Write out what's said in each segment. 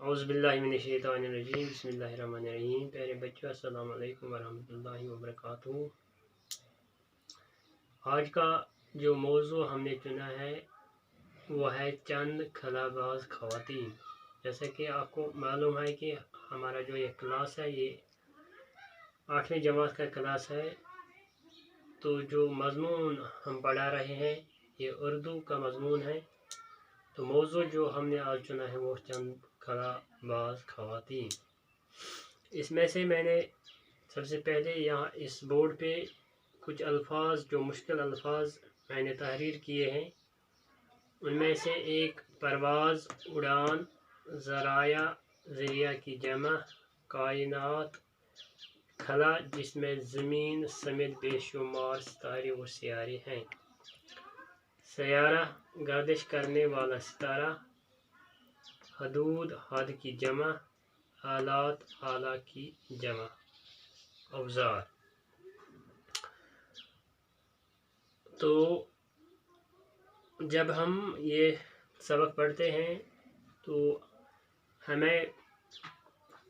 औज़ुबिल्लाहिमिनश्शैतानिर्रजीम बिस्मिल्लाहिर्रहमानिर्रहीम। प्यारे बच्चों, अस्सलाम वालेकुम वरहमतुल्लाहि वबरकातुहू। आज का जो मौजू हमने चुना है वो है चंद खलाबाज ख़वातीन। जैसे कि आपको मालूम है कि हमारा जो ये क्लास है ये 8वीं जमात का क्लास है। तो जो मज़मून हम पढ़ा रहे हैं ये उर्दू का मज़मून है। तो मौजू जो हमने आज चुना है वो चंद खलाबाज ख़वातीन। इसमें से मैंने सबसे पहले यहाँ इस बोर्ड पे कुछ अल्फाज, जो मुश्किल अल्फाज मैंने तहरीर किए हैं, उनमें से एक परवाज़, उड़ान, ज़राया, ज़रिया की जमा, कायनात, खला जिसमें ज़मीन समेत बेशुमार सितारे और सियारे हैं, सयारा गर्दिश करने वाला सितारा, हदूद हद की जमा, आलात आला की जमा, औज़ार। तो जब हम ये सबक पढ़ते हैं तो हमें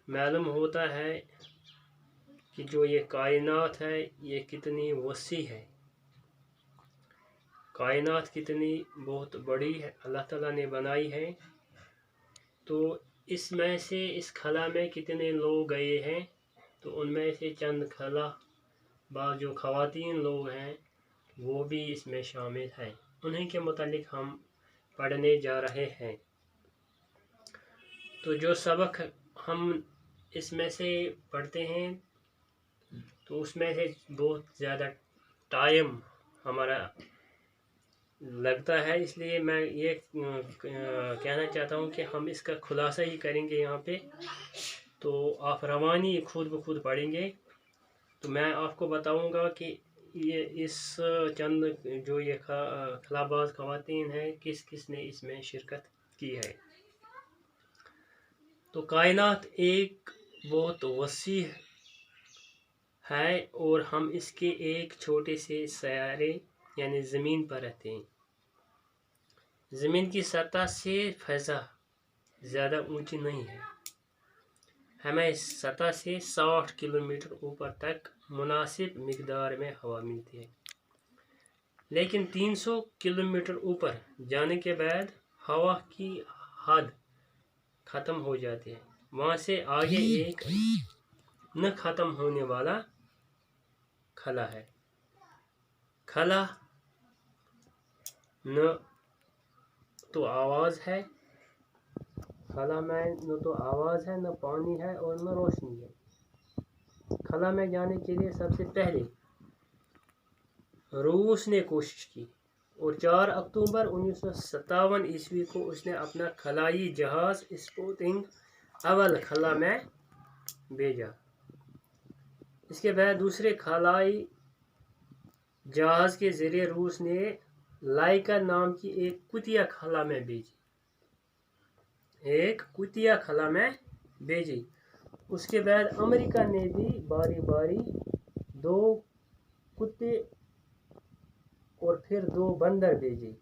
मालूम होता है कि जो ये कायनात है ये कितनी वसी है, कायनात कितनी बहुत बड़ी है, अल्लाह ताला ने बनाई है। तो इसमें से इस खला में कितने लोग गए हैं, तो उनमें से चंद खला बाज़ जो ख़वातीन लोग हैं वो भी इसमें शामिल हैं। उन्हीं के मुतालिक हम पढ़ने जा रहे हैं। तो जो सबक हम इसमें से पढ़ते हैं तो उसमें से बहुत ज़्यादा टाइम हमारा लगता है, इसलिए मैं ये कहना चाहता हूँ कि हम इसका खुलासा ही करेंगे यहाँ पे। तो आप रवानी खुद ब खुद पढ़ेंगे। तो मैं आपको बताऊँगा कि ये इस चंद जो ये खलाबाज ख़वातीन हैं किस किस ने इसमें शिरकत की है। तो कायनात एक बहुत वसी है और हम इसके एक छोटे से सयारे यानी ज़मीन पर रहते हैं। ज़मीन की सतह से फ़ज़ा ज़्यादा ऊंची नहीं है। हमें सतह से 60 किलोमीटर ऊपर तक मुनासिब मिक़दार में हवा मिलती है, लेकिन 300 किलोमीटर ऊपर जाने के बाद हवा की हद ख़त्म हो जाती है। वहाँ से आगे एक न ख़त्म होने वाला खला है। खला न तो आवाज़ है, खला में न तो आवाज़ है, न पानी है और न रोशनी है। खला में जाने के लिए सबसे पहले रूस ने कोशिश की और 4 अक्टूबर 1957 ईस्वी को उसने अपना खलाई जहाज़ स्पुतनिक अव्वल खला में भेजा। इसके बाद दूसरे खलाई जहाज़ के ज़रिए रूस ने लाइका नाम की एक कुतिया खला में भेजी। उसके बाद अमेरिका ने भी बारी बारी 2 कुत्ते और फिर 2 बंदर भेजे।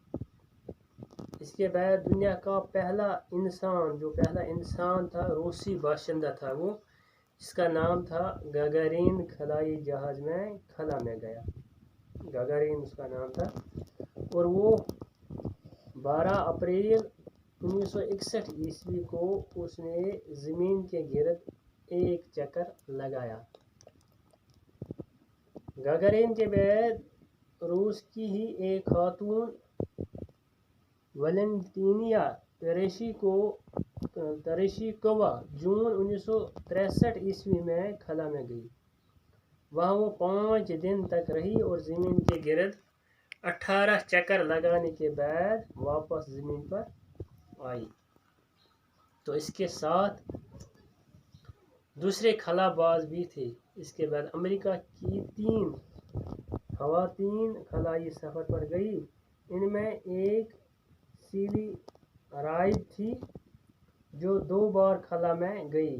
इसके बाद दुनिया का पहला इंसान था, रूसी बाशिंदा था वो, इसका नाम था गागारिन, खलाई जहाज़ में खला में गया, गागारिन उसका नाम था। और वो 12 अप्रैल 1961 ईस्वी को उसने ज़मीन के गिर्द एक चक्कर लगाया। गागारिन के बाद रूस की ही एक खातून वैलेंटीना तेरेशिकोवा जून 1963 ईस्वी में खला में गई। वहाँ वो 5 दिन तक रही और ज़मीन के गिर्द 18 चक्कर लगाने के बाद वापस ज़मीन पर आई। तो इसके साथ दूसरे खलाबाज भी थे। इसके बाद अमेरिका की 3 ख़वातीन खलाई सफ़र पर गई। इनमें एक सीली राइड थी जो 2 बार खला में गई।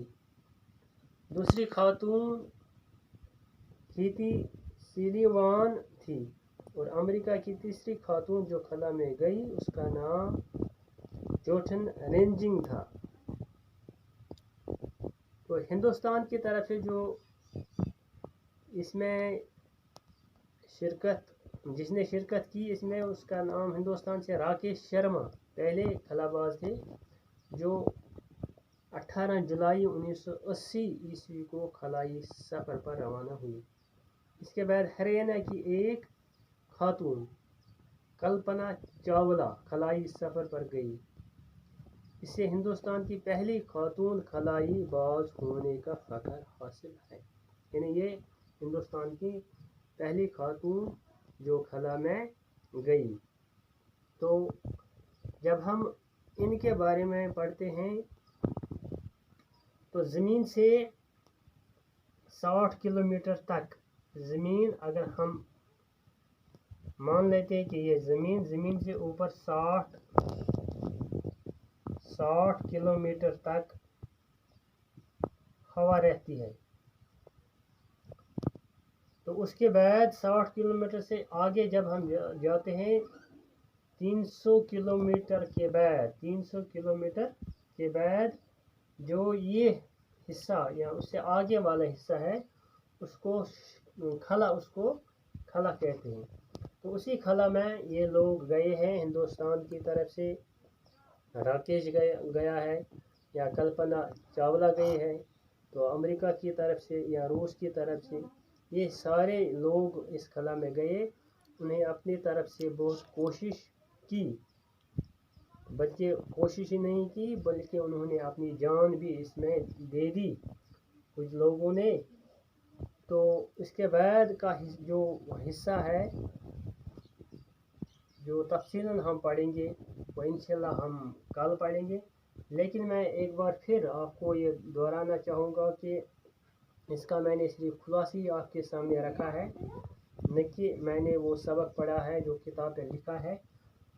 दूसरी खातून कीती सिलीवान थी और अमेरिका की तीसरी खातून जो खला में गई उसका नाम जोटन रेंजिंग था। تو ہندوستان کی طرف سے جو اس میں جس نے شرکت کی اس میں، اس کا نام ہندوستان سے راکیش شرما پہلے خلا باز تھے، جو 18 جولائی 1980 عیسوی کو خلائی سفر پر روانہ ہوئی۔ اس کے بعد ہریانہ کی ایک خاتون کلپنا چاولہ خلائی سفر پر گئی۔ اسے ہندوستان کی پہلی خاتون خلائی باز ہونے کا فخر حاصل ہے، یعنی یہ ہندوستان کی پہلی خاتون جو خلا میں گئی۔ تو جب ہم ان کے بارے میں پڑھتے ہیں تو زمین سے 60 کلومیٹر تک، زمین اگر ہم مان لیتے ہیں کہ یہ زمین سے اوپر 60 کلومیٹر تک ہوا رہتی ہے، تو اس کے بعد 60 کلومیٹر سے آگے جب ہم جاتے ہیں 300 کلومیٹر کے بعد جو یہ حصہ یا اس سے آگے والا حصہ ہے اس کو خلا کہتے ہیں۔ تو اسی خلا میں یہ لوگ گئے ہیں ہندوستان کی طرف سے، راکیش گیا ہے یا کلپنا چاولہ گئی ہے، تو امریکہ کی طرف سے یا روس کی طرف سے یہ سارے لوگ اس خلا میں گئے۔ انہیں اپنی طرف سے بہت کوشش کی، بلکہ کوشش ہی نہیں کی بلکہ انہوں نے اپنی جان بھی اس میں دے دی کچھ لوگوں نے۔ تو اس کے بعد کا جو حصہ ہے جو تفصیلاً ہم پڑھیں گے وہ انشاءاللہ ہم کل پڑھیں گے، لیکن میں ایک بار پھر آپ کو یہ دہرانا چاہوں گا کہ اس کا میں نے صرف خلاصی آپ کے سامنے رکھا ہے، نہ کہ میں نے وہ سبق پڑھا ہے جو کتاب پہ لکھا ہے۔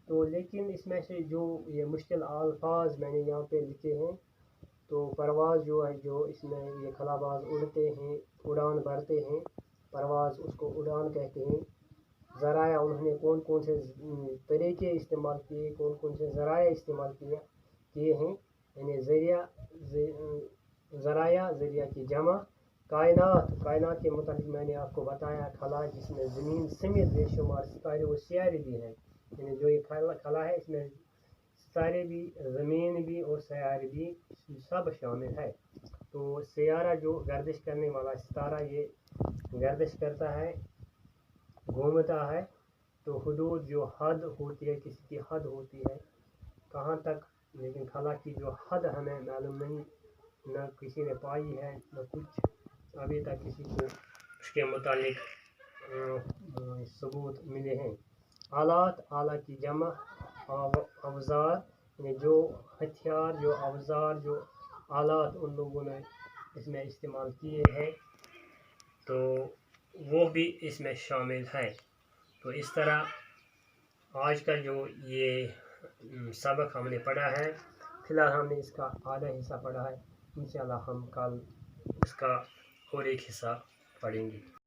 تو لیکن اس میں سے جو یہ مشکل الفاظ میں نے یہاں پہ لکھے ہیں، تو پرواز جو ہے، جو اس میں یہ خلا باز اڑتے ہیں، اڑان بھرتے ہیں، پرواز اس کو اڑان کہتے ہیں۔ ذرائع انہوں نے کون سے طریقے استعمال کیے، کون سے ذرائع استعمال کیے ہیں، یعنی ذریعہ کی جمع۔ کائنات کے متعلق میں نے آپ کو بتایا، خلا جس میں زمین سمیت بے شمار ستارے و سیارے بھی ہیں، یعنی جو یہ خلا ہے اس میں ستارے بھی، زمین بھی اور سیارے بھی سب شامل ہے۔ تو سیارہ جو گردش کرنے والا ستارہ یہ گردش کرتا ہے، گھومتا ہے، تو حدود جو حد ہوتی ہے، کسی کی حد ہوتی ہے کہاں تک، لیکن خلا کی جو حد ہمیں معلوم نہیں، نہ کسی نے پائی ہے، نہ کچھ ابھی تک کسی کو اس کے متعلق ثبوت ملے ہیں۔ آلہ کی جمع، اوزار، یعنی جو ہتھیار، جو اوزار، جو آلات ان لوگوں نے اس میں استعمال کیے ہیں تو وہ بھی اس میں شامل ہے۔ تو اس طرح آج کا جو یہ سبق ہم نے پڑھا ہے، فی الحال ہم نے اس کا آدھا حصہ پڑھا ہے، انشاءاللہ ہم کل اس کا اور ایک حصہ پڑھیں گے۔